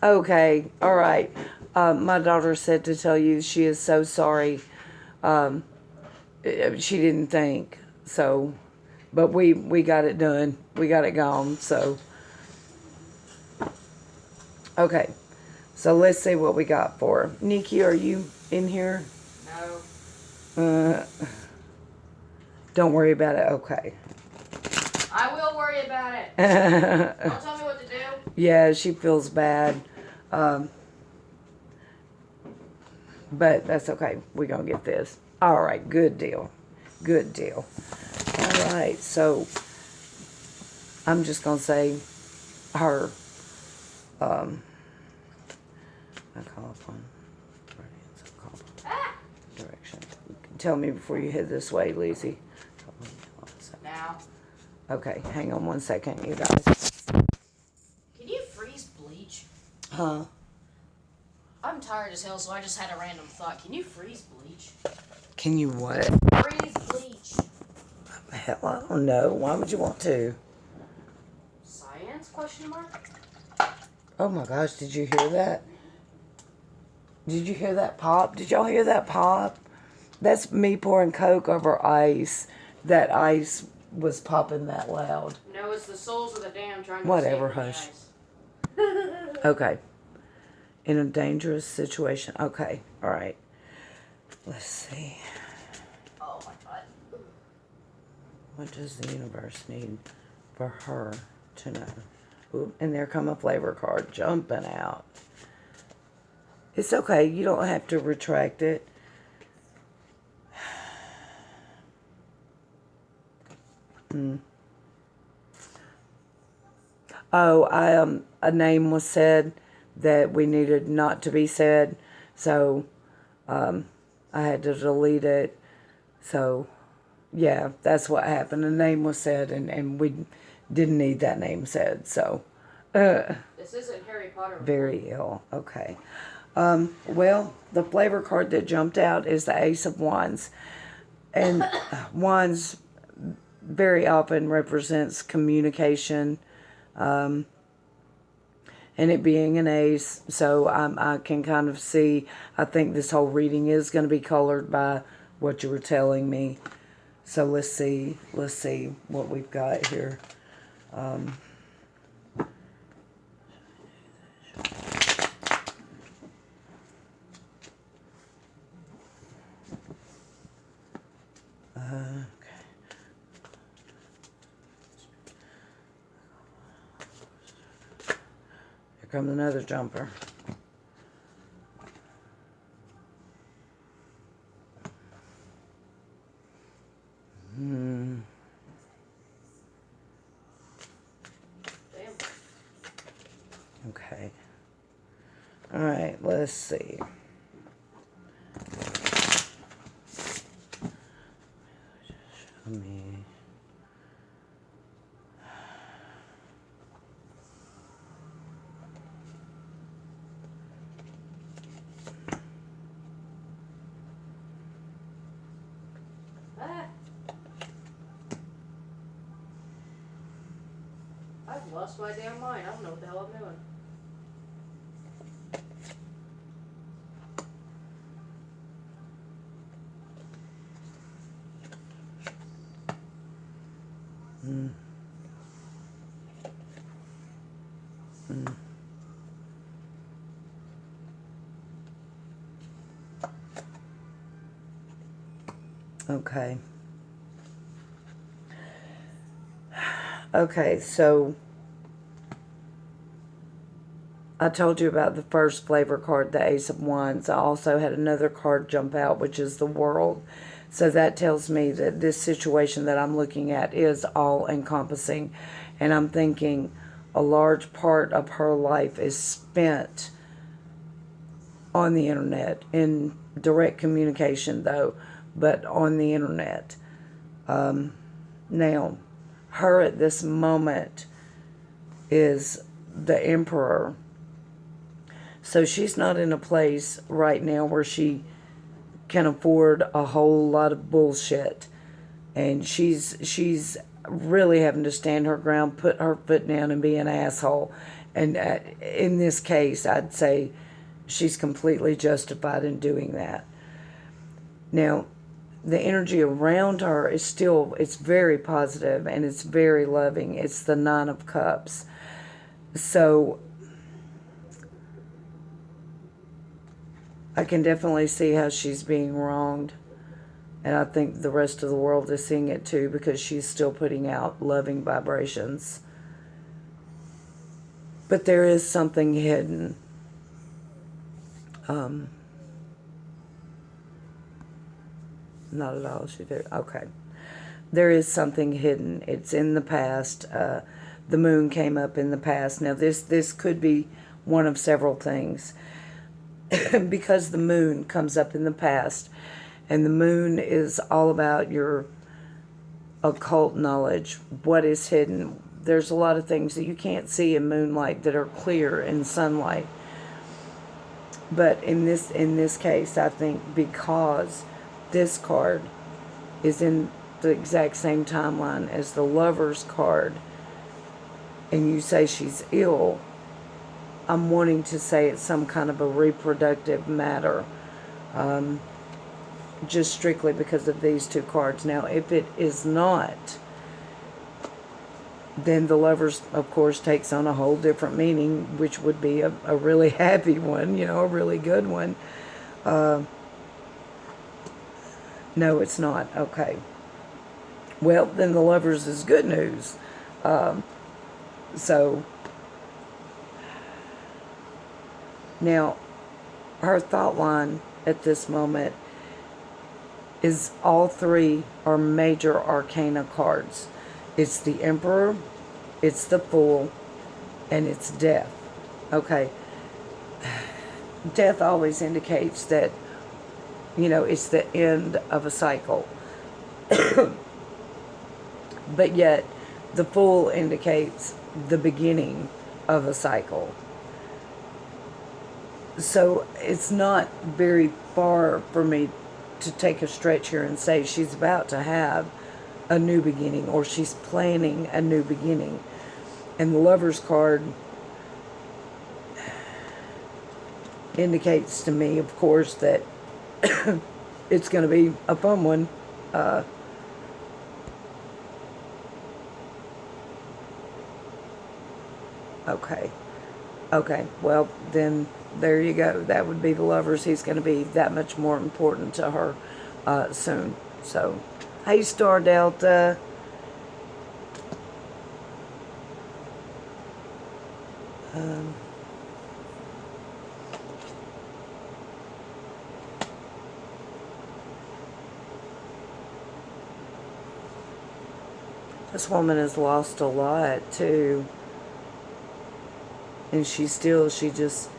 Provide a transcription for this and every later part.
Okay, all right. My daughter said to tell you she is so sorry. Um, she didn't think so, but we got it done. We got it gone. So okay, so let's see what we got for her. Nikki. Are you in here? No. Uh, don't worry about it. Okay. I will worry about it. Don't tell me what to do. Yeah, she feels bad. Um, but that's okay. We're going to get this. All right, good deal. Good deal. All right, so I'm just going to say her, I call upon Ah! direction. Tell me before you head this way, Lizzie. Now. Okay, hang on one second, you guys. Can you freeze bleach? Huh? I'm tired as hell, so I just had a random thought. Can you freeze bleach? Can you what? Freeze bleach. Hell, I don't know. Why would you want to? Science? Question mark? Oh my gosh, did you hear that? Did you hear that pop? Did y'all hear that pop? That's me pouring Coke over ice. That ice was popping that loud. No, it's the souls of the damned trying to Whatever, escape from hush. the ice. Okay. In a dangerous situation. Okay, all right. Let's see. Oh my god. What does the universe need for her to know? Oop, and there come a flavor card jumping out. It's okay. You don't have to retract it. Oh, a name was said that we needed not to be said, so I had to delete it. So, yeah, that's what happened. A name was said, and we didn't need that name said. So, This isn't Harry Potter. very ill. Okay. Well, the flavor card that jumped out is the Ace of Wands, and Wands very often represents communication. And it being an ace, so I can kind of see, I think this whole reading is going to be colored by what you were telling me. So let's see what we've got here. Okay. Here comes another jumper. Damn. Okay. All right, let's see. Show me. Ah. I've lost my damn mind. I don't know what the hell I'm doing. Mm. Mm. Okay. Okay, so I told you about the first flavor card, the Ace of Wands. I also had another card jump out, which is the World. So that tells me that this situation that I'm looking at is all encompassing. And I'm thinking a large part of her life is spent on the internet, in direct communication though, but on the internet. Now, her at this moment is the Emperor. So she's not in a place right now where she can afford a whole lot of bullshit. And she's really having to stand her ground, put her foot down and be an asshole. And in this case, I'd say she's completely justified in doing that. Now, the energy around her is still, it's very positive and it's very loving. It's the Nine of Cups. So I can definitely see how she's being wronged. And I think the rest of the world is seeing it too, because she's still putting out loving vibrations. But there is something hidden. Not at all. She did. Okay. There is something hidden. It's in the past. The moon came up in the past. Now this could be one of several things. Because the moon comes up in the past, and the moon is all about your occult knowledge, what is hidden. There's a lot of things that you can't see in moonlight that are clear in sunlight. But in this case, I think because this card is in the exact same timeline as the Lover's card, and you say she's ill, I'm wanting to say it's some kind of a reproductive matter, just strictly because of these two cards. Now, if it is not, then the Lovers, of course, takes on a whole different meaning, which would be a really happy one, a really good one. No, it's not. Okay. Well, then the Lovers is good news. So, now, her thought line at this moment is all three are major arcana cards. It's the Emperor, it's the Fool, and it's Death. Okay. Death always indicates that, it's the end of a cycle. But yet, the Fool indicates the beginning of a cycle. So it's not very far for me to take a stretch here and say she's about to have a new beginning, or she's planning a new beginning. And the Lover's card indicates to me, of course, that it's going to be a fun one. Okay, well, then there you go. That would be the Lovers. He's going to be that much more important to her soon. So, hey, Star Delta. This woman has lost a lot, too. And she just,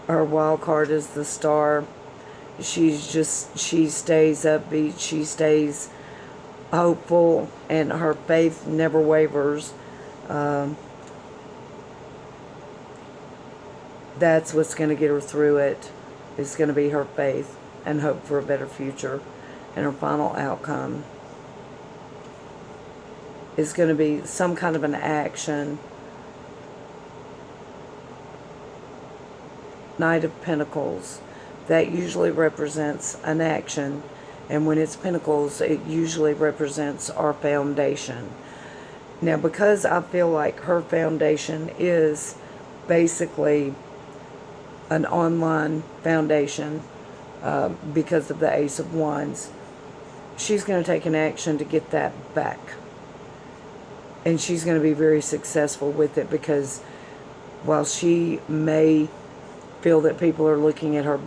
her wild card is the Star. She stays upbeat, she stays hopeful, and her faith never wavers. That's what's going to get her through it. It's going to be her faith and hope for a better future. And her final outcome is going to be some kind of an action. Knight of Pentacles. That usually represents an action. And when it's Pentacles, it usually represents our foundation. Now, because I feel like her foundation is basically an online foundation, because of the Ace of Wands, she's going to take an action to get that back. And she's going to be very successful with it, because while she may feel that people are looking at her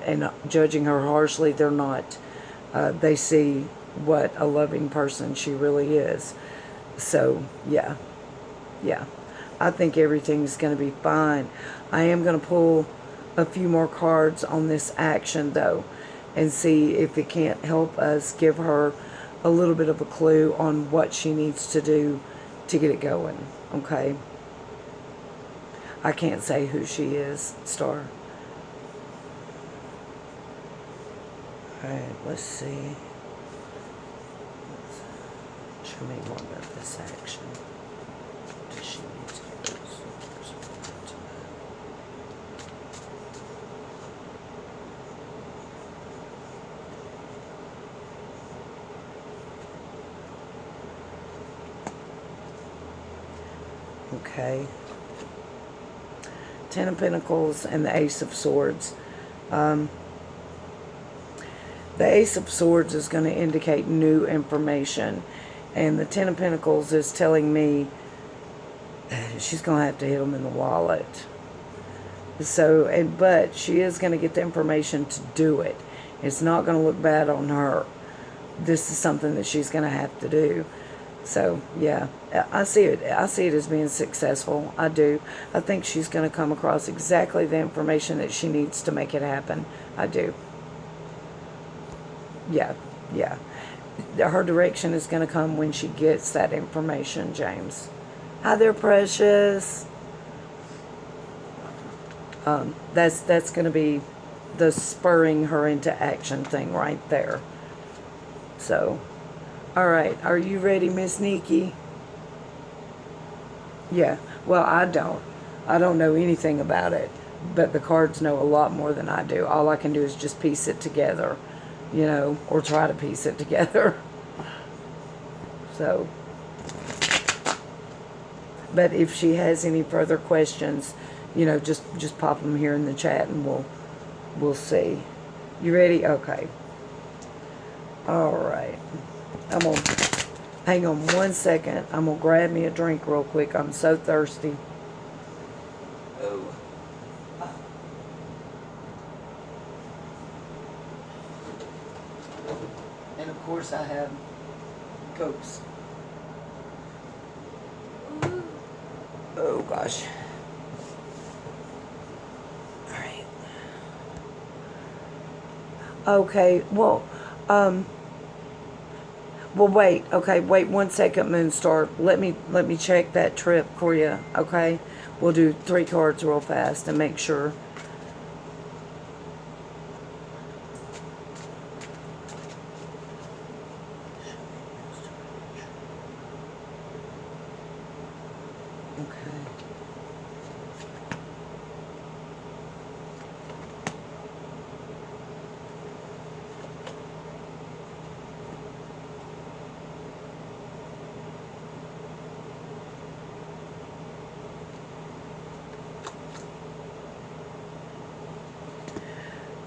and judging her harshly, they're not. They see what a loving person she really is. So, yeah. I think everything's going to be fine. I am going to pull a few more cards on this action, though, and see if it can't help us give her a little bit of a clue on what she needs to do to get it going, okay? I can't say who she is, Star. Alright, let's see. Show me more about this action. Does she need to do this? Okay. Ten of Pentacles and the Ace of Swords. The Ace of Swords is going to indicate new information. And the Ten of Pentacles is telling me she's going to have to hit them in the wallet. So, but she is going to get the information to do it. It's not going to look bad on her. This is something that she's going to have to do. So, yeah, I see it. I see it as being successful. I do. I think she's going to come across exactly the information that she needs to make it happen. I do. Yeah, yeah. Her direction is going to come when she gets that information, James. Hi there, precious. That's going to be the spurring her into action thing right there. So, all right. Are you ready, Miss Nikki? Yeah. Well, I don't know anything about it, but the cards know a lot more than I do. All I can do is just piece it together, you know, or try to piece it together. So, but if she has any further questions, you know, just pop them here in the chat and we'll see. You ready? Okay. All right. I'm going to hang on one second. I'm going to grab me a drink real quick. I'm so thirsty. Oh. And of course I have Cokes. Oh gosh. All right. Okay, well, wait. Okay, wait 1 second, Moonstar. Let me check that trip for you. Okay, we'll do 3 cards real fast and make sure. Okay.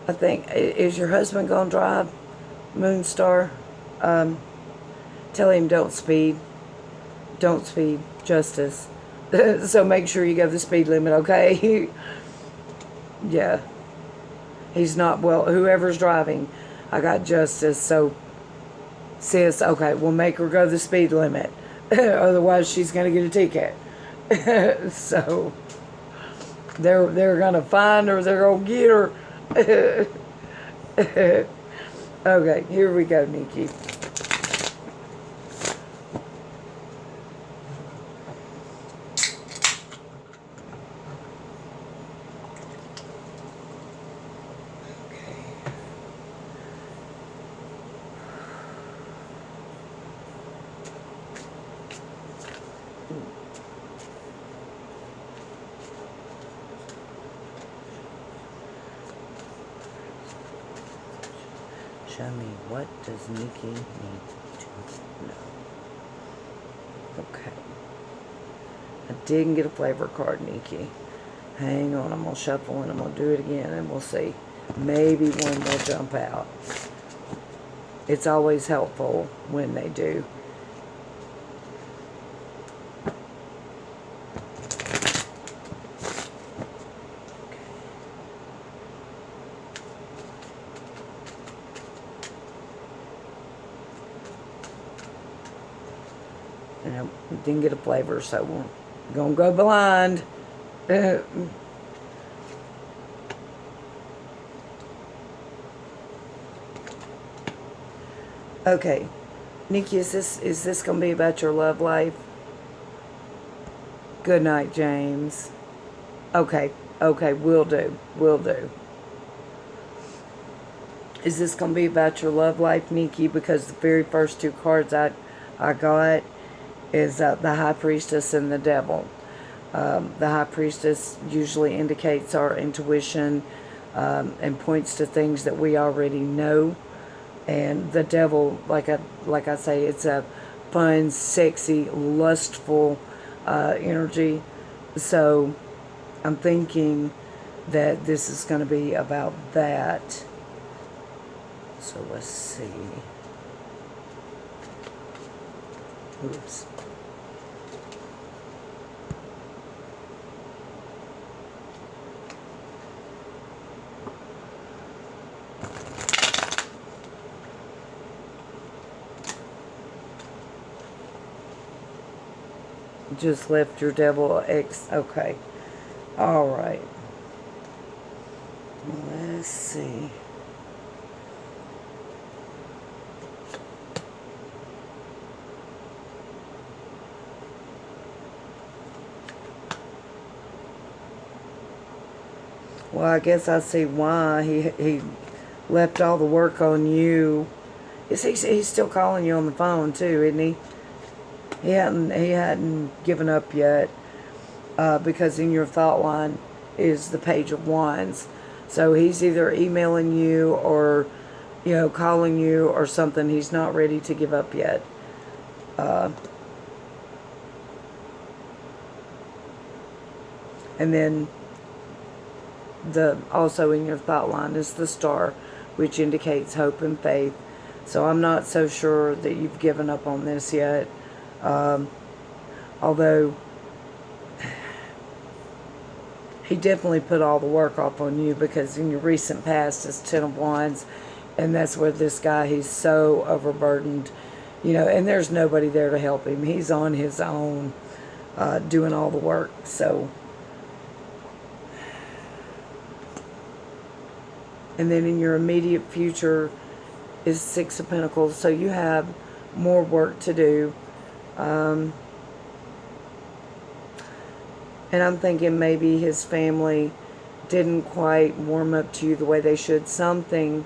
I think, is your husband going to drive, Moonstar? Tell him don't speed. Don't speed, Justice. So make sure you go the speed limit, okay? Yeah. He's not, well, whoever's driving, I got Justice, so sis, okay, we'll make her go the speed limit. Otherwise, she's going to get a ticket. So, they're going to find her, they're going to get her. Okay, here we go, Nikki. Show me, what does Nikki need to know? Okay. I didn't get a flavor card, Nikki. Hang on, I'm going to shuffle and I'm going to do it again and we'll see. Maybe one will jump out. It's always helpful when they do. And I didn't get a flavor, so we're going to go blind. Okay. Nikki, is this going to be about your love life? Good night, James. Okay. Okay, will do. Will do. Is this going to be about your love life, Nikki? Because the very first 2 cards I got is the High Priestess and the Devil. The High Priestess usually indicates our intuition and points to things that we already know. And the Devil, like I say, it's a fun, sexy, lustful energy. So I'm thinking that this is going to be about that. So let's see. Oops. Just left your devil X. Okay. All right. Let's see. Well, I guess I see why he left all the work on you. He's still calling you on the phone too, isn't he? He hadn't given up yet, because in your thought line is the Page of Wands. So he's either emailing you or, calling you or something. He's not ready to give up yet. And then also in your thought line is the Star, which indicates hope and faith. So I'm not so sure that you've given up on this yet. Although he definitely put all the work off on you, because in your recent past is Ten of Wands, and that's where this guy, he's so overburdened, and there's nobody there to help him. He's on his own, doing all the work. So, and then in your immediate future is Six of Pentacles, so you have more work to do. And I'm thinking maybe his family didn't quite warm up to you the way they should. Something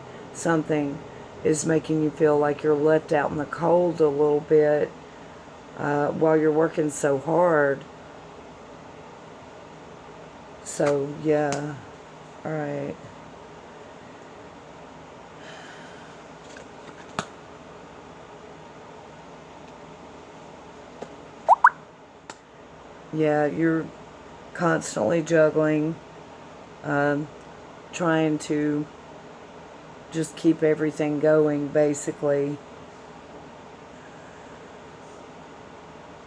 is making you feel like you're left out in the cold a little bit, while you're working so hard. So, yeah. All right. Yeah, you're constantly juggling, trying to just keep everything going, basically.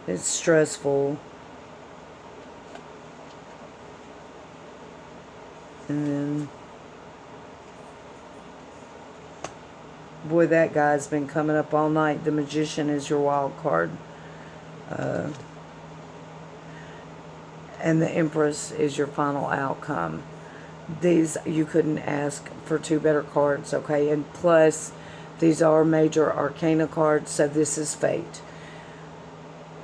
It's stressful. And then, boy, that guy's been coming up all night. The Magician is your wild card. And the Empress is your final outcome. These, you couldn't ask for two better cards, okay? And plus, these are major arcana cards, so this is fate.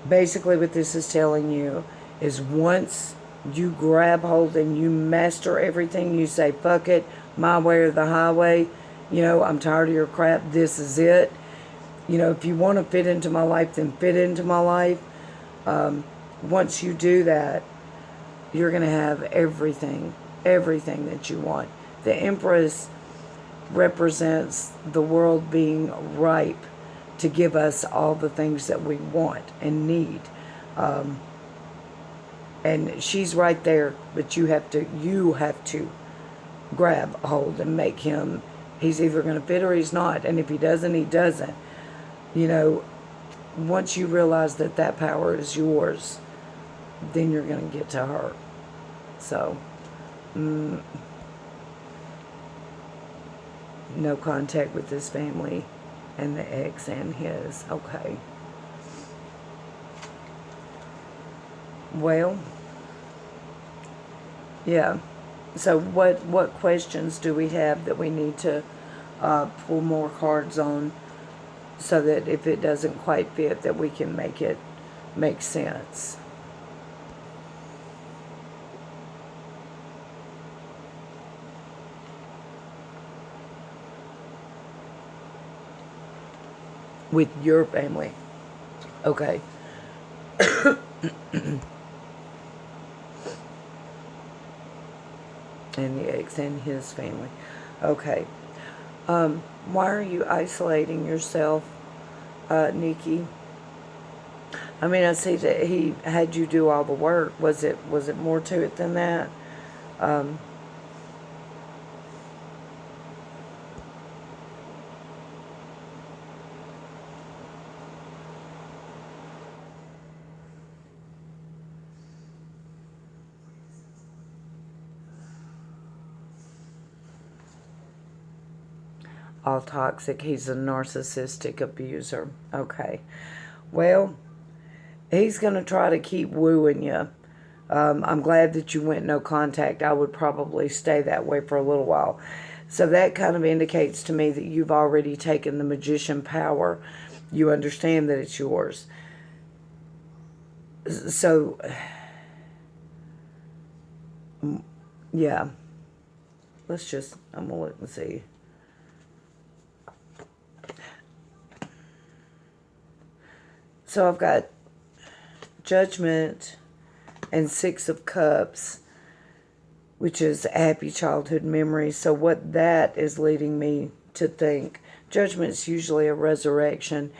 Basically, what this is telling you is once you grab hold and you master everything, you say, fuck it, my way or the highway, I'm tired of your crap, this is it. If you want to fit into my life, then fit into my life. Once you do that, you're going to have everything that you want. The Empress represents the world being ripe to give us all the things that we want and need. And she's right there, but you have to grab hold and make him, he's either going to fit or he's not. And if he doesn't, he doesn't. Once you realize that power is yours, then you're going to get to her. So, no contact with his family and the ex and his. Okay. Well, yeah. So what questions do we have that we need to pull more cards on, so that if it doesn't quite fit, that we can make it make sense? With your family. Okay. And the ex and his family. Okay. Why are you isolating yourself, Nikki? I mean, I see that he had you do all the work. Was it more to it than that? Um, all toxic. He's a narcissistic abuser. Okay. Well, he's going to try to keep wooing you. I'm glad that you went no contact. I would probably stay that way for a little while. So that kind of indicates to me that you've already taken the magician power. You understand that it's yours. So, yeah. I'm going to look and see. So I've got Judgment and Six of Cups, which is happy childhood memories. So what that is leading me to think, Judgment's usually a resurrection.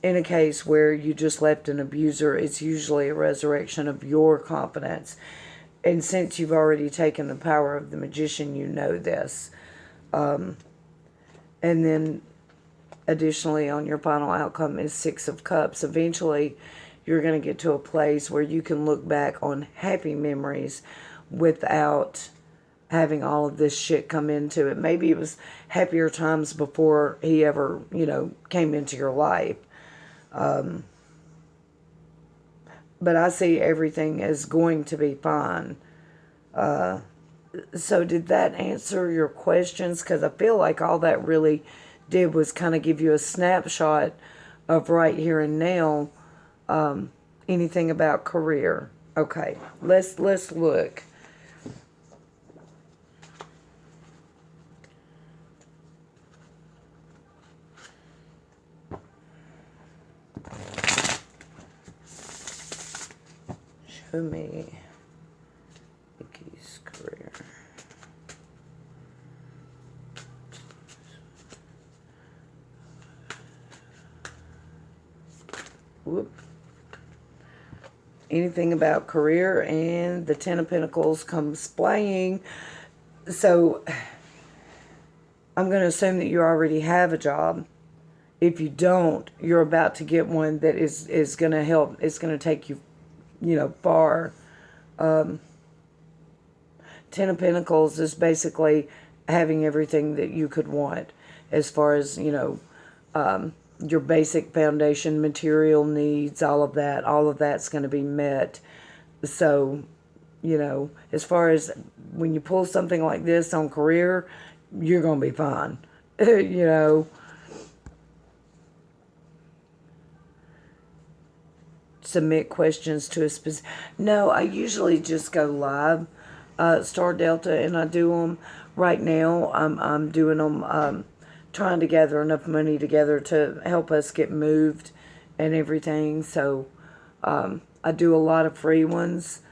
In a case where you just left an abuser, it's usually a resurrection of your confidence. And since you've already taken the power of the magician, you know this. And then additionally, on your final outcome is Six of Cups. Eventually, you're going to get to a place where you can look back on happy memories without having all of this shit come into it. Maybe it was happier times before he ever, came into your life. But I see everything as going to be fine. So did that answer your questions? Because I feel like all that really did was kind of give you a snapshot of right here and now. Anything about career? Okay, let's look. Show me Vicky's career. Whoop. Anything about career, and the Ten of Pentacles comes playing. So I'm going to assume that you already have a job. If you don't, you're about to get one that is going to help. It's going to take you, far. Ten of Pentacles is basically having everything that you could want as far as, your basic foundation material needs, all of that's going to be met. So, as far as when you pull something like this on career, you're going to be fine. Submit questions to a specific... No, I usually just go live, Star Delta, and I do them. Right now, I'm doing them, trying to gather enough money together to help us get moved and everything. So I do a lot of free ones,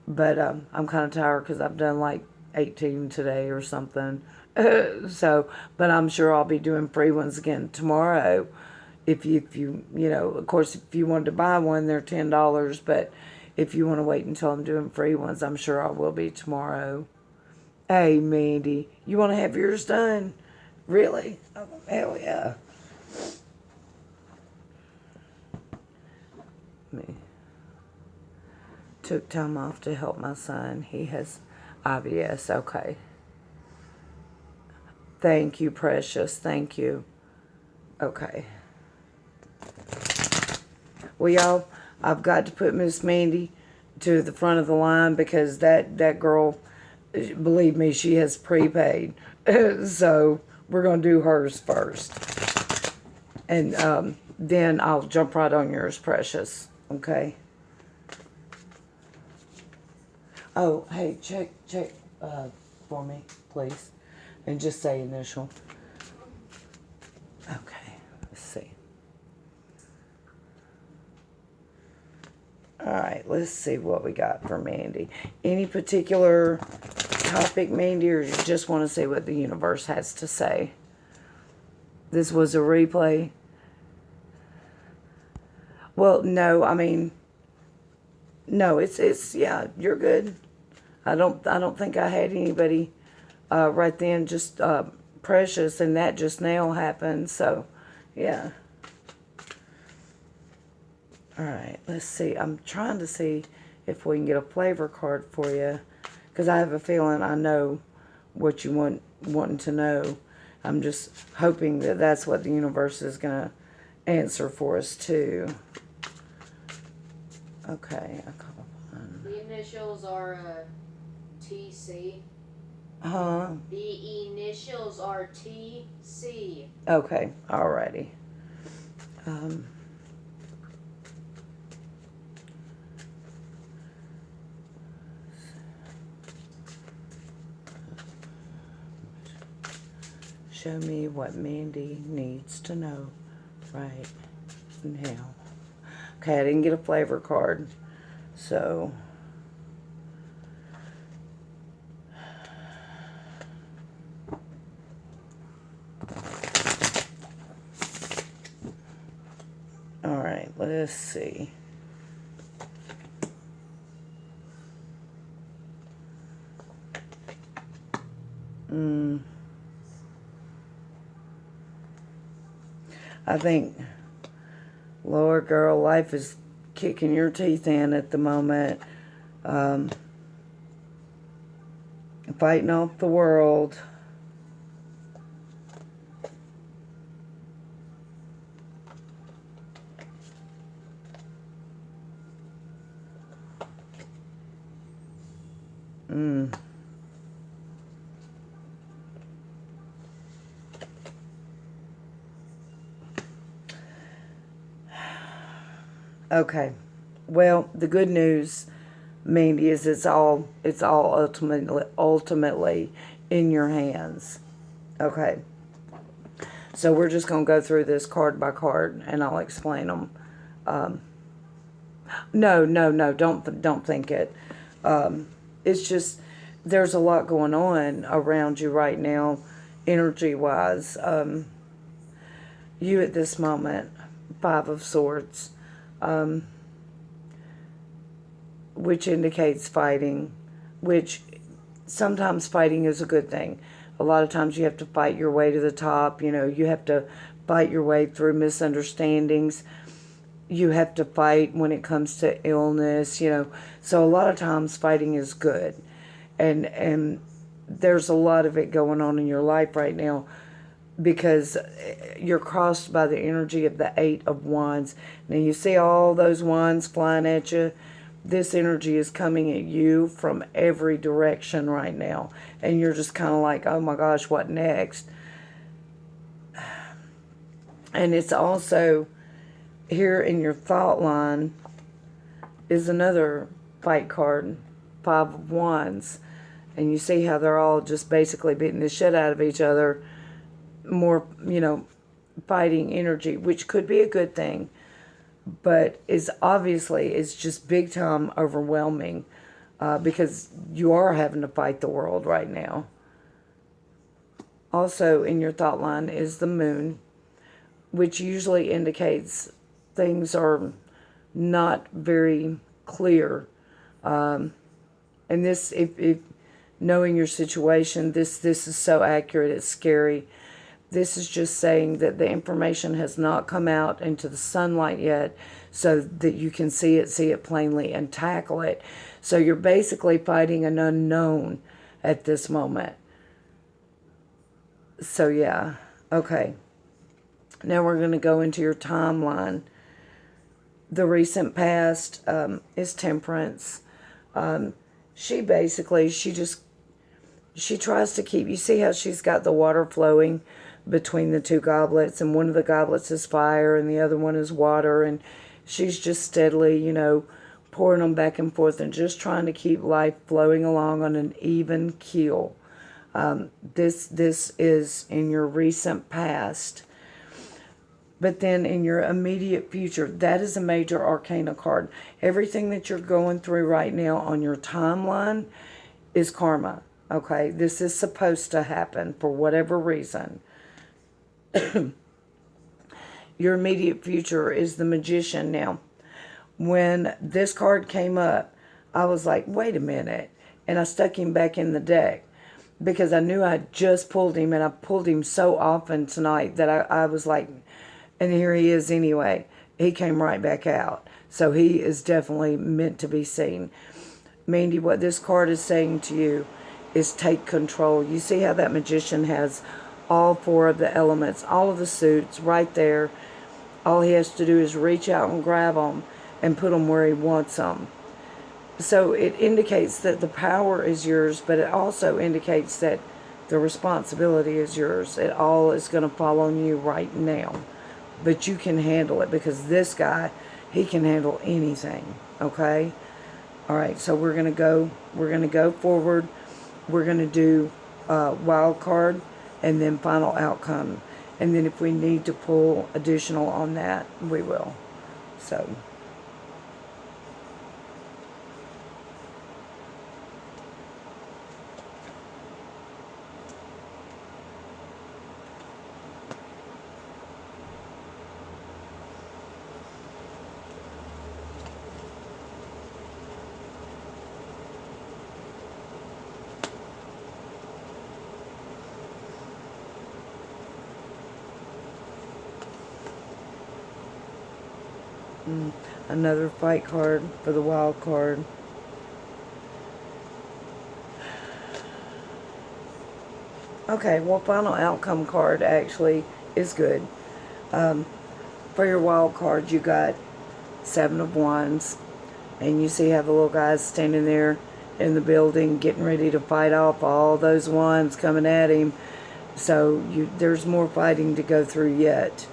but I'm kind of tired because I've done like 18 today or something. But I'm sure I'll be doing free ones again tomorrow. If you of course, if you wanted to buy one, they're $10. But if you want to wait until I'm doing free ones, I'm sure I will be tomorrow. Hey, Mandy, you want to have yours done? Really? Oh, hell yeah. Me. Took time off to help my son. He has IBS. Okay. Thank you, precious. Thank you. Okay. Well, y'all, I've got to put Miss Mandy to the front of the line because that girl, believe me, she has prepaid. So we're going to do hers first. And then I'll jump right on yours, precious. Okay? Oh, hey, check for me, please. And just say initial. Okay, let's see. All right, let's see what we got for Mandy. Any particular topic, Mandy, or you just want to see what the universe has to say? This was a replay. Well, no, I mean, no, yeah, you're good. I don't think I had anybody right then, just Precious, and that just now happened. So, yeah. All right, let's see. I'm trying to see if we can get a flavor card for you, because I have a feeling I know what you wanting to know. I'm just hoping that that's what the universe is gonna answer for us too. Okay, a couple. The initials are TC. Huh? The initials are TC. Okay, alrighty. Um, Show me what Mandy needs to know right now. Okay, I didn't get a flavor card, so. All right, let's see. I think, Lord, girl, life is kicking your teeth in at the moment. Fighting off the world. Okay. Well, the good news, Mandy, is it's all ultimately in your hands. Okay. So we're just gonna go through this card by card, and I'll explain them. No, don't think it. It's just there's a lot going on around you right now, energy wise. You at this moment, Five of Swords, which indicates fighting, which sometimes fighting is a good thing. A lot of times you have to fight your way to the top. You have to fight your way through misunderstandings. You have to fight when it comes to illness. So a lot of times fighting is good. And there's a lot of it going on in your life right now because you're crossed by the energy of the Eight of Wands. Now you see all those wands flying at you. This energy is coming at you from every direction right now. And you're just kind of like, oh my gosh, what next? And it's also here in your thought line is another fight card, Five of Wands. And you see how they're all just basically beating the shit out of each other. More, fighting energy, which could be a good thing, but is just big time overwhelming because you are having to fight the world right now. Also in your thought line is the Moon, which usually indicates things are not very clear. And this, if knowing your situation, this is so accurate, it's scary. This is just saying that the information has not come out into the sunlight yet so that you can see it plainly and tackle it. So you're basically fighting an unknown at this moment. So yeah, okay. Now we're going to go into your timeline. The recent past is Temperance. She tries to keep, you see how she's got the water flowing between the two goblets, and one of the goblets is fire and the other one is water, and she's just steadily, pouring them back and forth and just trying to keep life flowing along on an even keel. This is in your recent past. But then in your immediate future, that is a major arcana card. Everything that you're going through right now on your timeline is karma. Okay, this is supposed to happen for whatever reason. Your immediate future is the Magician. Now, When this card came up, I was like, wait a minute. And I stuck him back in the deck because I knew I just pulled him, and I pulled him so often tonight that I was like, and here he is anyway. He came right back out. So he is definitely meant to be seen. Mandy, what this card is saying to you is take control. You see how that magician has all four of the elements, all of the suits right there. All he has to do is reach out and grab them and put them where he wants them. So it indicates that the power is yours, but it also indicates that the responsibility is yours. It all is going to fall on you right now. But you can handle it because this guy, he can handle anything, okay? All right, so we're going to go forward. We're going to do wild card and then final outcome. And then if we need to pull additional on that, we will. So another fight card for the wild card. Okay, well, final outcome card actually is good. For your wild card, you got 7 of Wands, and you see how the little guy's standing there in the building getting ready to fight off all those wands coming at him. So there's more fighting to go through yet.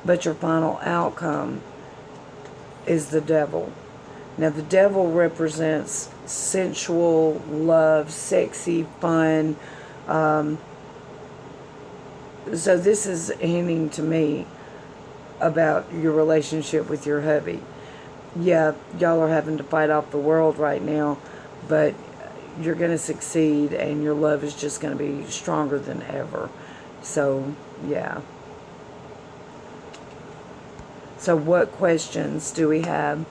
But your final outcome is the Devil. Now, the Devil represents sensual, love, sexy, fun. So this is hinting to me about your relationship with your hubby. Yeah, y'all are having to fight off the world right now, but you're going to succeed, and your love is just going to be stronger than ever. So, yeah. So what questions do we have?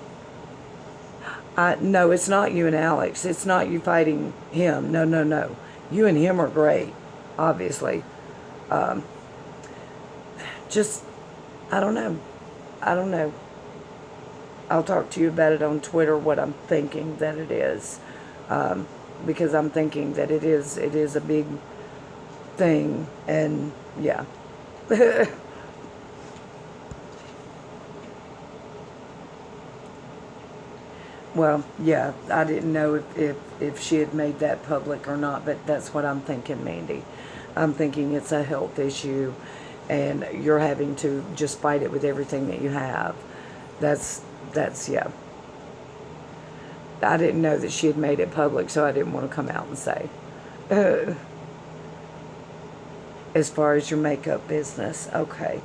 No, it's not you and Alex. It's not you fighting him. No, no, no. You and him are great, obviously. Just, I don't know. I don't know. I'll talk to you about it on Twitter, what I'm thinking that it is. Because I'm thinking that it is a big thing. And, yeah. Well, yeah, I didn't know if she had made that public or not, but that's what I'm thinking, Mandy. I'm thinking it's a health issue, and you're having to just fight it with everything that you have. That's yeah. I didn't know that she had made it public, so I didn't want to come out and say. As far as your makeup business, okay.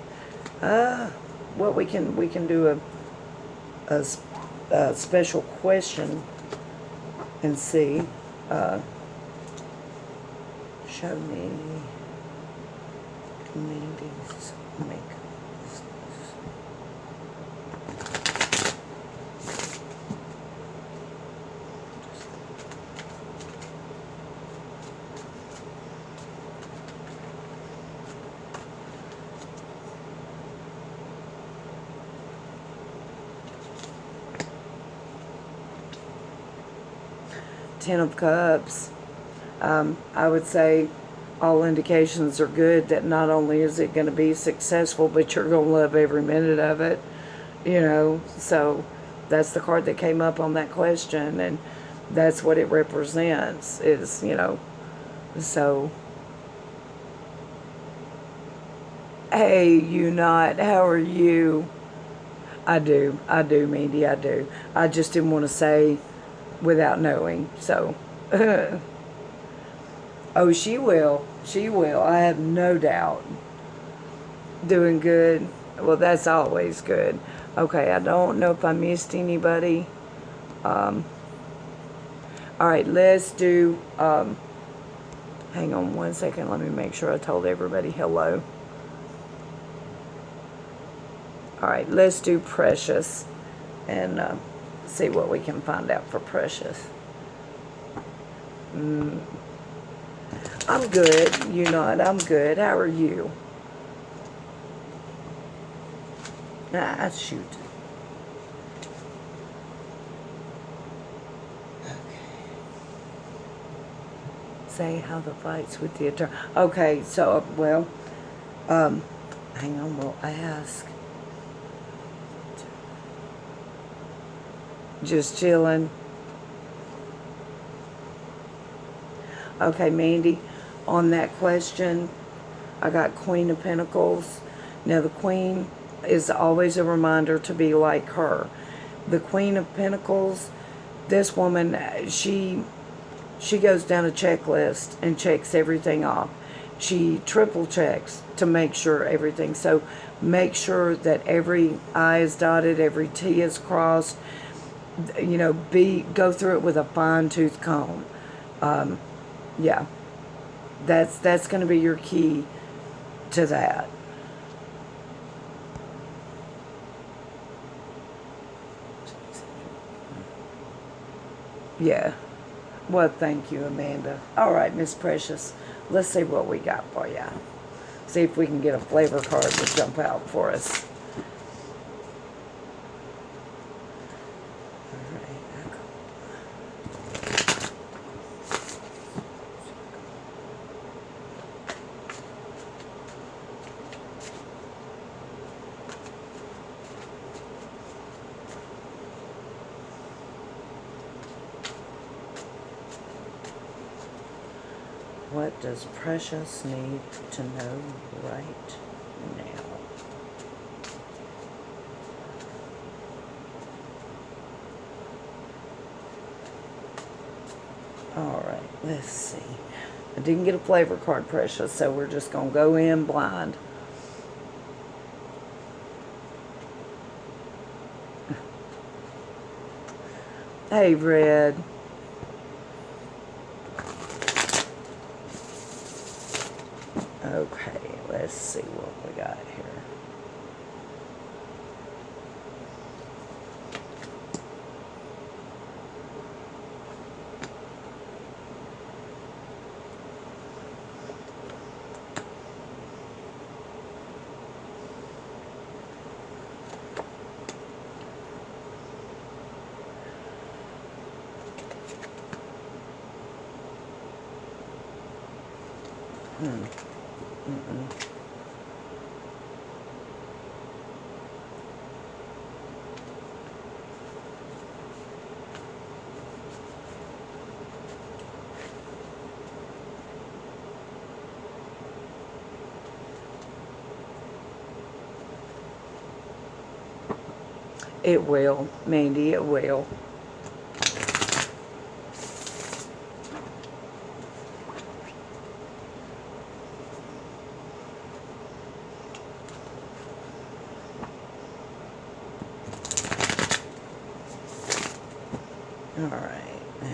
Well, we can do a special question and see. Show me Mandy's makeup business. Ten of Cups. I would say all indications are good that not only is it going to be successful, but you're going to love every minute of it. You know, so that's the card that came up on that question, and that's what it represents is, you know, so. Hey, you not, how are you? I do, Mandy, I do. I just didn't want to say without knowing, so. Oh, she will. I have no doubt. Doing good. Well, that's always good. Okay, I don't know if I missed anybody. All right, let's do, hang on one second. Let me make sure I told everybody hello. All right, let's do Precious. and see what we can find out for Precious. I'm good. You know it. I'm good. How are you? Ah, shoot. Say how the fights with the attorney. Okay, so, well, hang on, we'll ask. Just chilling. Okay, Mandy, on that question, I got Queen of Pentacles. Now, the Queen is always a reminder to be like her. The Queen of Pentacles, this woman, she goes down a checklist and checks everything off. She triple checks to make sure everything. So make sure that every I is dotted, every T is crossed. You know, go through it with a fine-tooth comb. Yeah, that's going to be your key to that. Yeah. Well, thank you, Amanda. All right, Miss Precious. Let's see what we got for you. See if we can get a flavor card to jump out for us. What does Precious need to know right now? All right, let's see. I didn't get a flavor card, Precious, so we're just going to go in blind. Hey, Red. Okay, let's see what we got here. It will, Mandy, it will. All right, now.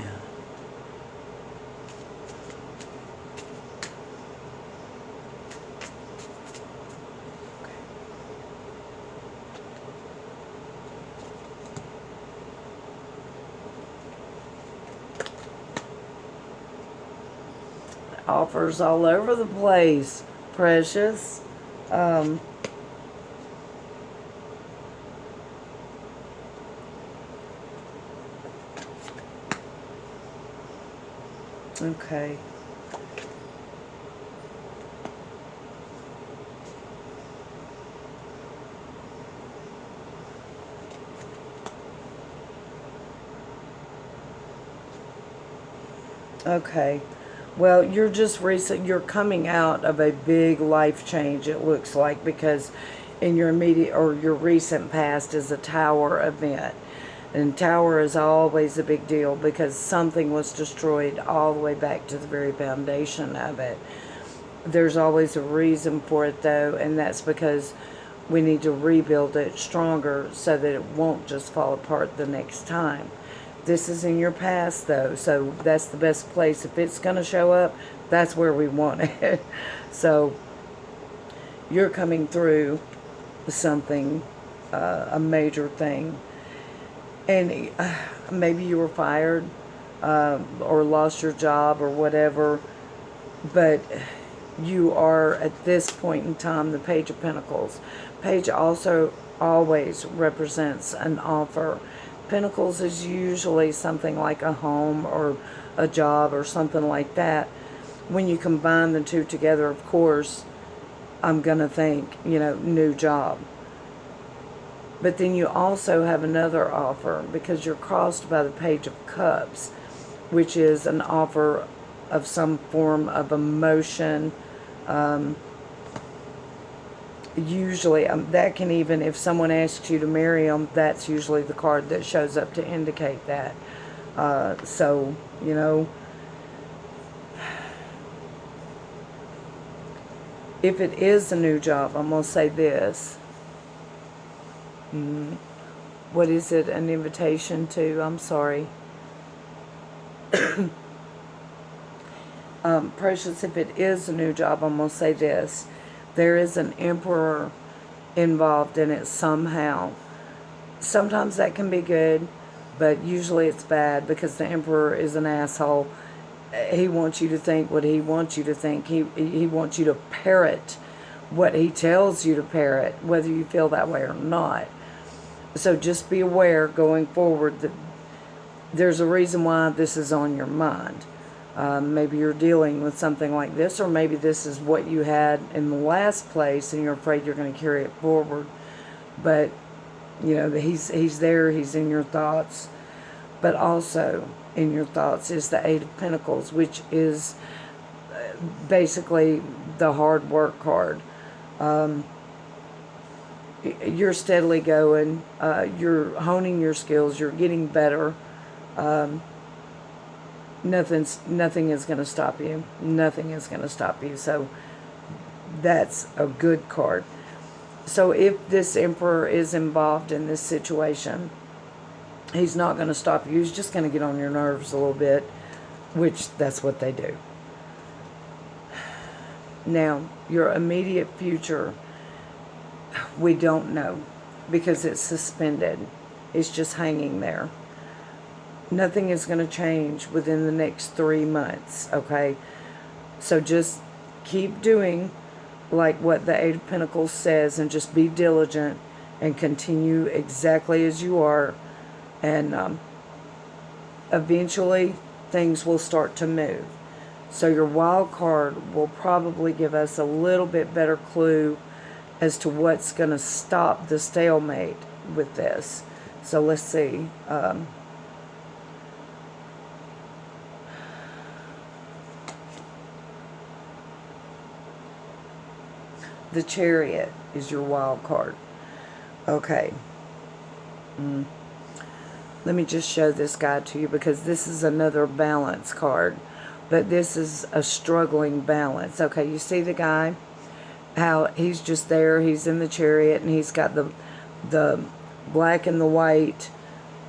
Offers all over the place, Precious. Okay. Okay. Well, you're coming out of a big life change, it looks like, because in your immediate or your recent past is a tower event. And tower is always a big deal because something was destroyed all the way back to the very foundation of it. There's always a reason for it, though, and that's because we need to rebuild it stronger so that it won't just fall apart the next time. This is in your past, though, so that's the best place. If it's going to show up, that's where we want it. So you're coming through something, a major thing. And maybe you were fired, or lost your job or whatever, but you are at this point in time the Page of Pentacles. Page also always represents an offer. Pentacles is usually something like a home or a job or something like that. When you combine the two together, of course, I'm going to think, new job. But then you also have another offer because you're crossed by the Page of Cups, which is an offer of some form of emotion. Usually, that can even, if someone asks you to marry them, that's usually the card that shows up to indicate that. So, if it is a new job, I'm going to say this. What is it? An invitation to? I'm sorry. Precious, if it is a new job, I'm going to say this. There is an emperor involved in it somehow. Sometimes that can be good, but usually it's bad because the emperor is an asshole. He wants you to think what he wants you to think. He wants you to parrot what he tells you to parrot, whether you feel that way or not. So just be aware going forward that there's a reason why this is on your mind. Maybe you're dealing with something like this, or maybe this is what you had in the last place and you're afraid you're going to carry it forward. But, he's there, he's in your thoughts. But also in your thoughts is the Eight of Pentacles, which is basically the hard work card. You're steadily going, you're honing your skills, you're getting better. Nothing is going to stop you. Nothing is going to stop you. So that's a good card. So if this emperor is involved in this situation, he's not going to stop you. He's just going to get on your nerves a little bit, which that's what they do. Now, your immediate future, we don't know because it's suspended. It's just hanging there. Nothing is going to change within the next 3 months, okay? So just keep doing like what the Eight of Pentacles says and just be diligent and continue exactly as you are. And eventually things will start to move. So your wild card will probably give us a little bit better clue as to what's going to stop the stalemate with this. So let's see. The Chariot is your wild card. Okay. Let me just show this guy to you because this is another balance card. But this is a struggling balance. Okay, you see the guy? How he's just there. He's in the chariot and he's got the black and the white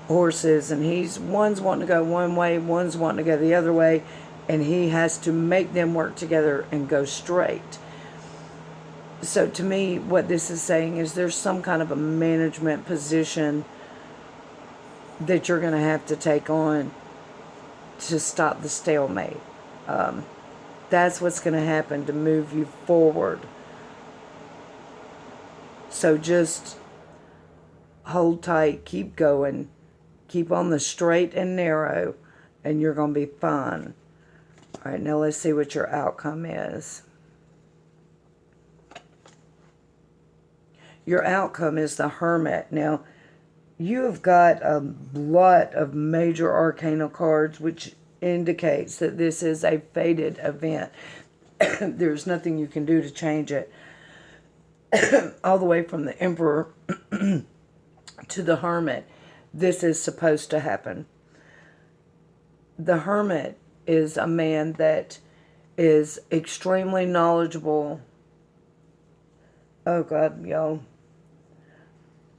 horses. And one's wanting to go one way, one's wanting to go the other way. And he has to make them work together and go straight. So to me, what this is saying is there's some kind of a management position that you're going to have to take on to stop the stalemate. That's what's going to happen to move you forward. So just hold tight, keep going, keep on the straight and narrow, and you're going to be fine. All right, now let's see what your outcome is. Your outcome is the Hermit. Now, you have got a lot of major arcana cards, which indicates that this is a fated event. There's nothing you can do to change it. All the way from the Emperor to the Hermit, this is supposed to happen. The Hermit is a man that is extremely knowledgeable. Oh God, y'all.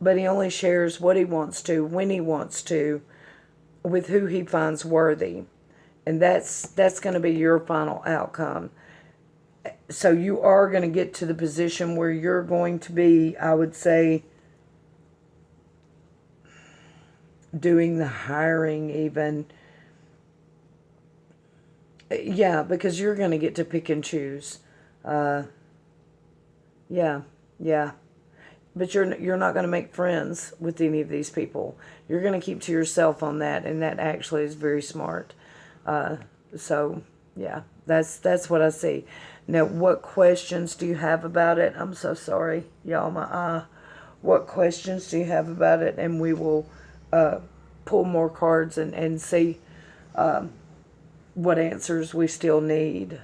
But he only shares what he wants to, when he wants to, with who he finds worthy. And that's going to be your final outcome. So you are going to get to the position where you're going to be, I would say, doing the hiring even. Yeah, because you're going to get to pick and choose. Yeah, yeah. But you're not going to make friends with any of these people. You're going to keep to yourself on that, and that actually is very smart. So yeah, that's what I see. Now, what questions do you have about it? I'm so sorry, y'all. My eye. What questions do you have about it? And we will pull more cards and see what answers we still need.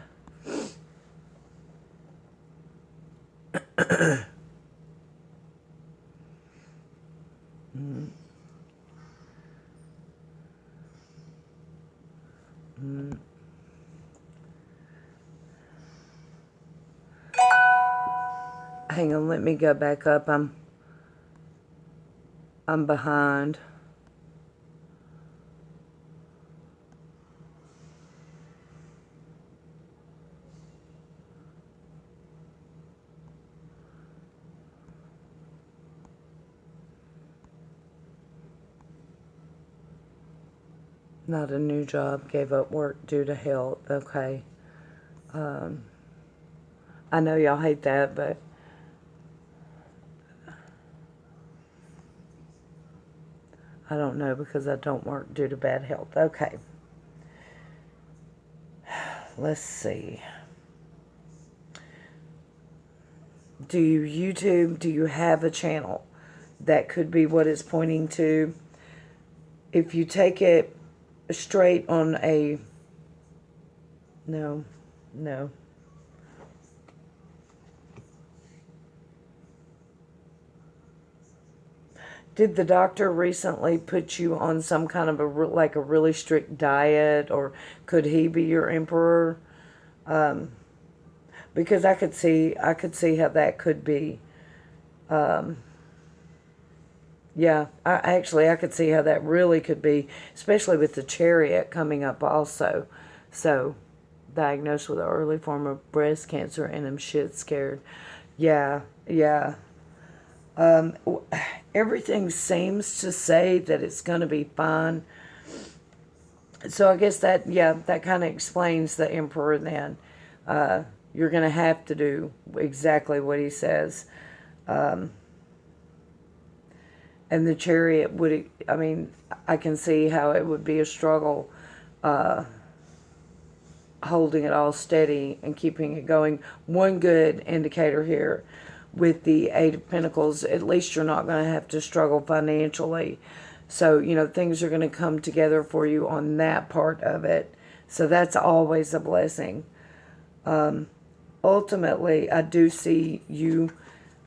Hang on, let me go back up. I'm behind. Not a new job, gave up work due to health. Okay. I know y'all hate that, but I don't know because I don't work due to bad health. Okay. Let's see. Do you YouTube? Do you have a channel? That could be what it's pointing to. If you take it straight on a... No. Did the doctor recently put you on some kind of a really strict diet, or could he be your emperor? Because I could see how that could be. Yeah, I could see how that really could be, especially with the Chariot coming up also. So, diagnosed with an early form of breast cancer, and I'm shit scared. Yeah. Everything seems to say that it's going to be fine. So I guess that kind of explains the Emperor then. You're going to have to do exactly what he says. And the Chariot would, I can see how it would be a struggle holding it all steady and keeping it going. One good indicator here with the Eight of Pentacles, at least you're not going to have to struggle financially. So, things are going to come together for you on that part of it. So that's always a blessing. Ultimately, I do see you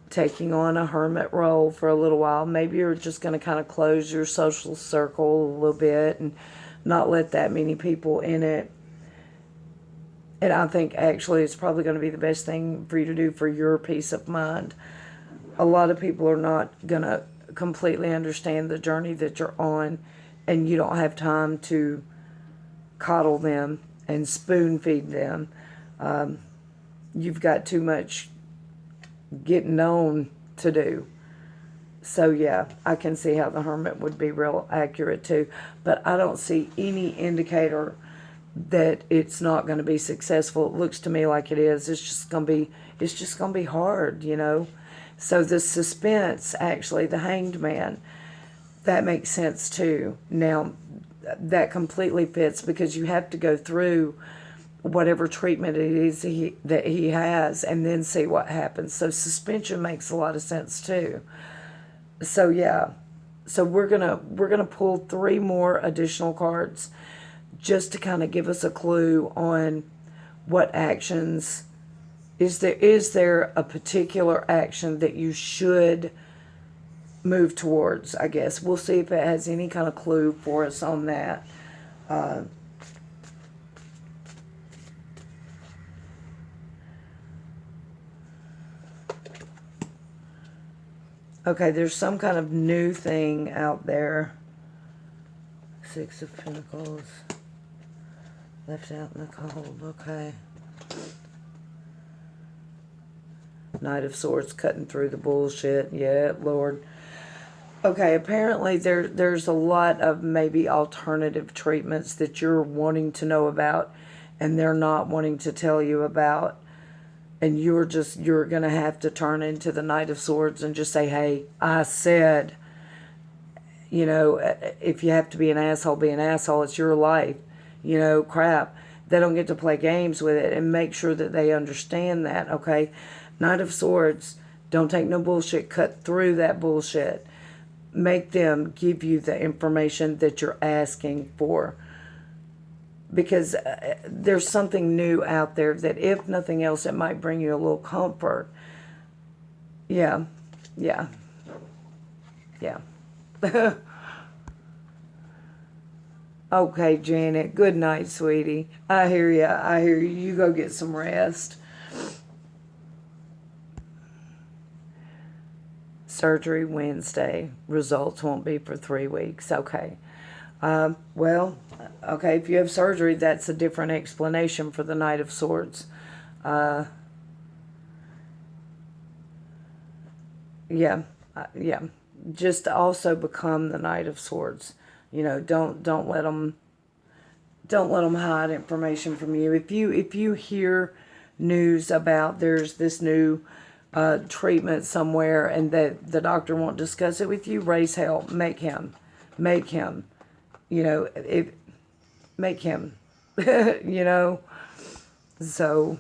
taking on a hermit role for a little while. Maybe you're just going to kind of close your social circle a little bit and not let that many people in it. And I think actually it's probably going to be the best thing for you to do for your peace of mind. A lot of people are not going to completely understand the journey that you're on, and you don't have time to coddle them and spoon feed them. You've got too much getting on to do. So yeah, I can see how the Hermit would be real accurate too. But I don't see any indicator that it's not going to be successful. It looks to me like it is. It's just going to be hard, So the suspense, actually, the Hanged Man, that makes sense too. Now, that completely fits because you have to go through whatever treatment it is that he has and then see what happens. So suspension makes a lot of sense too. So yeah. So we're gonna pull 3 more additional cards just to kind of give us a clue on what actions is there a particular action that you should move towards, I guess. We'll see if it has any kind of clue for us on that. Okay, there's some kind of new thing out there. 6 of Pentacles. Left out in the cold, okay. Knight of Swords cutting through the bullshit. Yeah, Lord. Okay, apparently there's a lot of maybe alternative treatments that you're wanting to know about and they're not wanting to tell you about. And you're gonna have to turn into the Knight of Swords and just say, hey, I said, if you have to be an asshole, be an asshole. It's your life. Crap. They don't get to play games with it, and make sure that they understand that, okay? Knight of Swords, don't take no bullshit. Cut through that bullshit. Make them give you the information that you're asking for. Because there's something new out there that, if nothing else, it might bring you a little comfort. Yeah, yeah, yeah. Okay, Janet, good night, sweetie. I hear you. I hear you. You go get some rest. Surgery Wednesday. Results won't be for 3 weeks. Okay. Well, okay, if you have surgery, that's a different explanation for the Knight of Swords. Yeah, yeah. Just also become the Knight of Swords. Don't let them hide information from you. If you hear news about there's this new treatment somewhere and that the doctor won't discuss it with you, raise hell. Make him. If make him. So.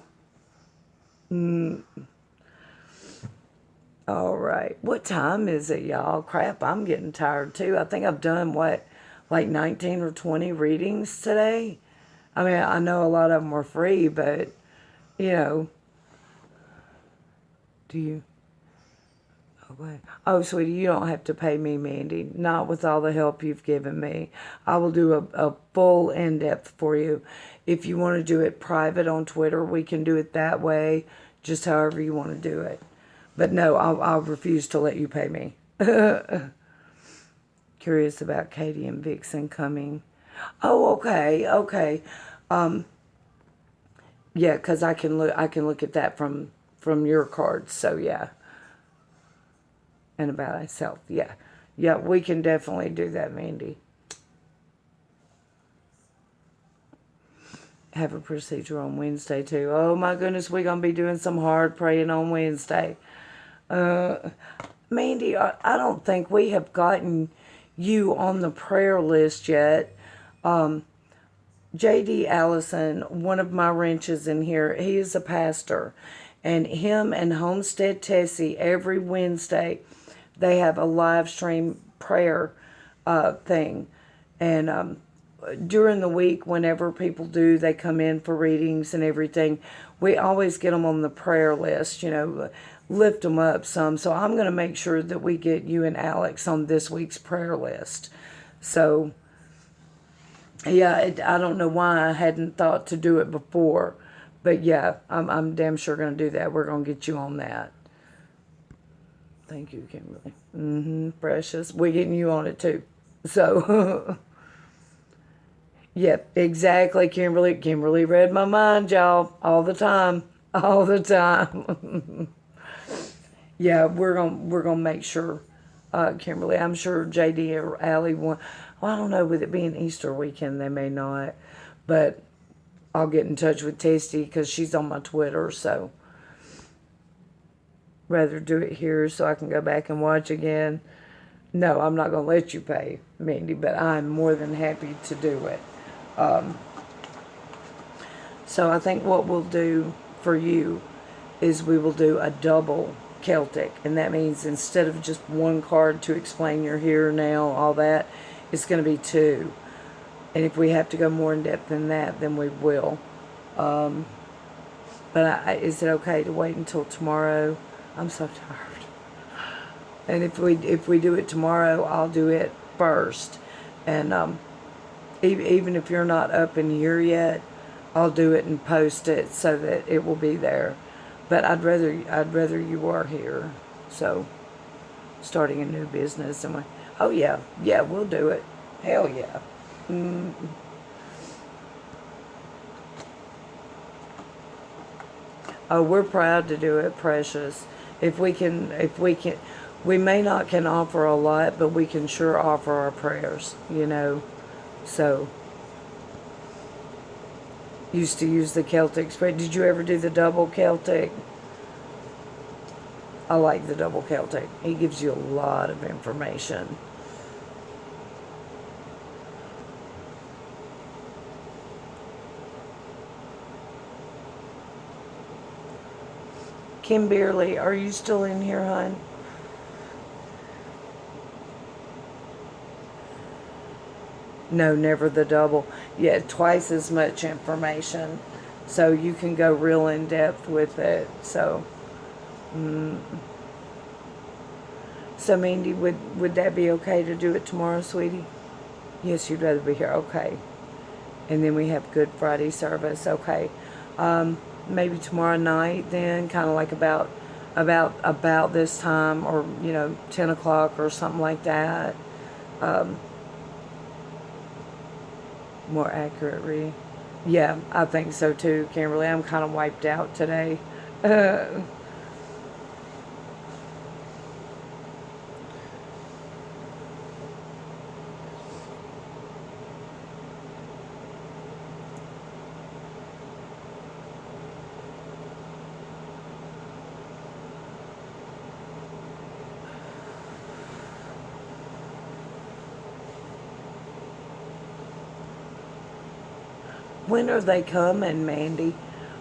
All right. What time is it, y'all? Crap, I'm getting tired too. I think I've done like 19 or 20 readings today. I mean, I know a lot of them were free, but, you know, do you? Okay. Oh, sweetie, you don't have to pay me, Mandy. Not with all the help you've given me. I will do a full in-depth for you. If you want to do it private on Twitter, we can do it that way, just however you want to do it. But no, I'll refuse to let you pay me. Curious about Katie and Vixen coming. Oh, okay. Yeah, because I can look at that from your cards. So yeah, and about myself. Yeah, we can definitely do that, Mandy. Have a procedure on Wednesday too. Oh my goodness, we're gonna be doing some hard praying on Wednesday. Mandy, I don't think we have gotten you on the prayer list yet. J.D. Allison, one of my wrenches in here, he is a pastor. And him and Homestead Tessie, every Wednesday, they have a live stream prayer thing. And during the week, whenever people do, they come in for readings and everything, we always get them on the prayer list, lift them up some. So I'm going to make sure that we get you and Alex on this week's prayer list. So, yeah, I don't know why I hadn't thought to do it before. But yeah, I'm damn sure going to do that. We're going to get you on that. Thank you, Kimberly. Precious. We're getting you on it too. So, yep, exactly, Kimberly. Kimberly read my mind, y'all, all the time. All the time. Yeah, we're gonna make sure, Kimberly. I'm sure JD or Allie want. Well, I don't know. With it being Easter weekend, they may not. But I'll get in touch with Tasty because she's on my Twitter. So rather do it here so I can go back and watch again. No, I'm not gonna let you pay, Mindy, but I'm more than happy to do it. So I think what we'll do for you is we will do a double Celtic, and that means instead of just one card to explain your here, now, all that, it's going to be two. And if we have to go more in depth than that, then we will. But is it okay to wait until tomorrow? I'm so tired. And if we do it tomorrow, I'll do it first. And even if you're not up in here yet, I'll do it and post it so that it will be there. But I'd rather you were here. So, starting a new business and oh yeah, we'll do it. Hell yeah. Oh, we're proud to do it, Precious. If we can, we may not can offer a lot, but we can sure offer our prayers, you know. So, used to use the Celtic spread. Did you ever do the double Celtic? I like the double Celtic. He gives you a lot of information. Kimberly, are you still in here, hon? No, never the double. Yeah, twice as much information. So you can go real in depth with it. So, so Mandy, would that be okay to do it tomorrow, sweetie? Yes, you'd rather be here. Okay. And then we have Good Friday service. Okay. Maybe tomorrow night then, kind of like about this time, or 10 o'clock or something like that. More accurately. Yeah, I think so too, Kimberly. I'm kind of wiped out today. When are they coming, Mandy?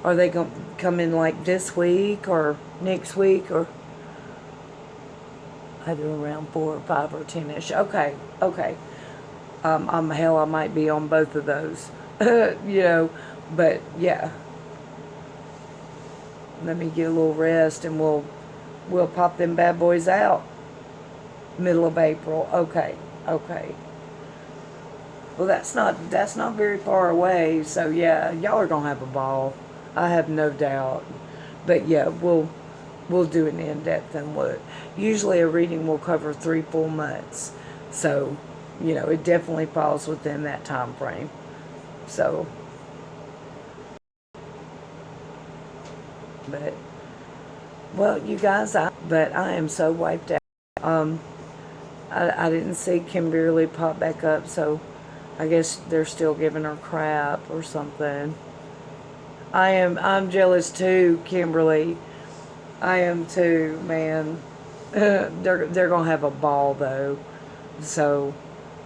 Are they going to come in like this week or next week, or either around 4 or 5 or 10ish? Okay, okay. Hell, I might be on both of those, but yeah. Let me get a little rest, and we'll pop them bad boys out. Middle of April. Okay, okay. Well, that's not very far away. So yeah, y'all are gonna have a ball. I have no doubt. But yeah, we'll do an in-depth and look. Usually a reading will cover 3 full months. So, it definitely falls within that time frame. So, but well, you guys, but I am so wiped out. I didn't see Kimberly pop back up, so I guess they're still giving her crap or something. I'm jealous too, Kimberly. I am too, man. They're gonna have a ball though. So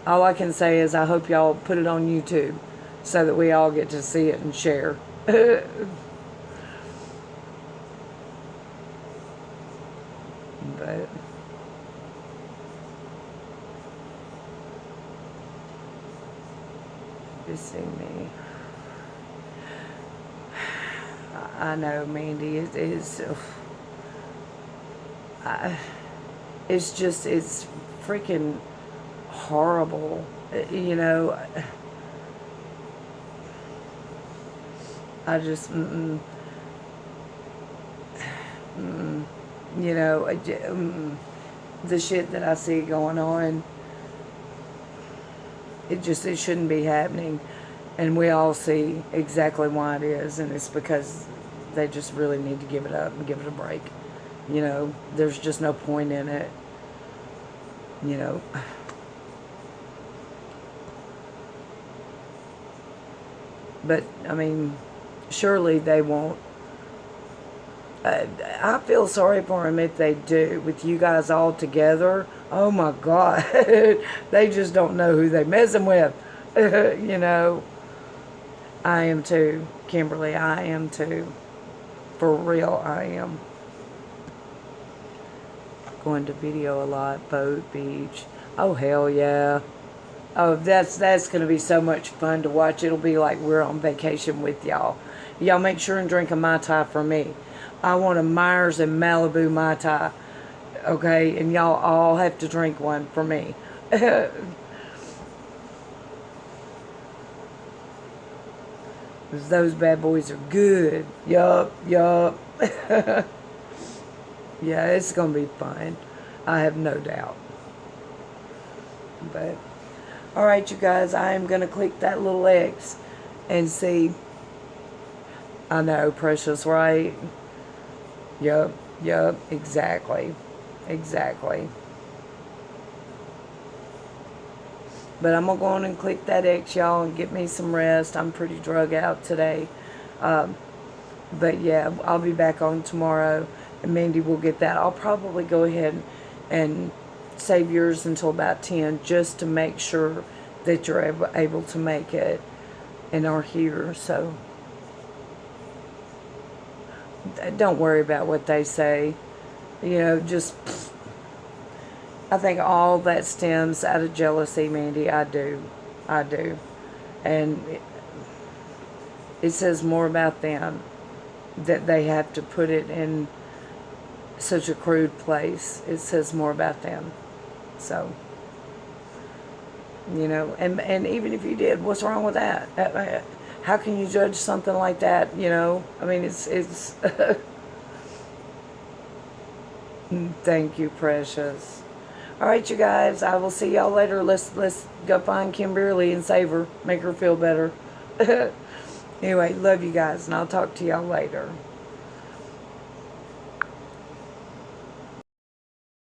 all I can say is I hope y'all put it on YouTube so that we all get to see it and share. But you see me. I know, Mandy. It is. It's freaking horrible. I just, the shit that I see going on, it shouldn't be happening. And we all see exactly why it is, and it's because they just really need to give it up and give it a break. There's just no point in it. But, I mean, surely they won't. I feel sorry for them if they do. With you guys all together, oh my God. They just don't know who they messing with. I am too, Kimberly. I am too. For real, I am. Going to video a lot. Boat, beach. Oh, hell yeah. Oh, that's going to be so much fun to watch. It'll be like we're on vacation with y'all. Y'all make sure and drink a Mai Tai for me. I want a Myers and Malibu Mai Tai. Okay? And y'all all have to drink one for me. Those bad boys are good. Yup. Yeah, it's going to be fun. I have no doubt. But, alright, you guys, I am going to click that little X and see. I know, precious, right? Yup, exactly. Exactly. But I'm going to go on and click that X, y'all, and get me some rest. I'm pretty drug out today. But yeah, I'll be back on tomorrow, and Mandy will get that. I'll probably go ahead and save yours until about 10, just to make sure that you're able to make it and are here. So don't worry about what they say. You know, just, I think all that stems out of jealousy, Mandy. I do. I do. And it says more about them that they have to put it in such a crude place. It says more about them. So, you know, and even if you did, what's wrong with that? How can you judge something like that? You know, I mean, it's thank you, precious. All right, you guys, I will see y'all later. Let's go find Kimberly and save her, make her feel better. Anyway, love you guys, and I'll talk to y'all later.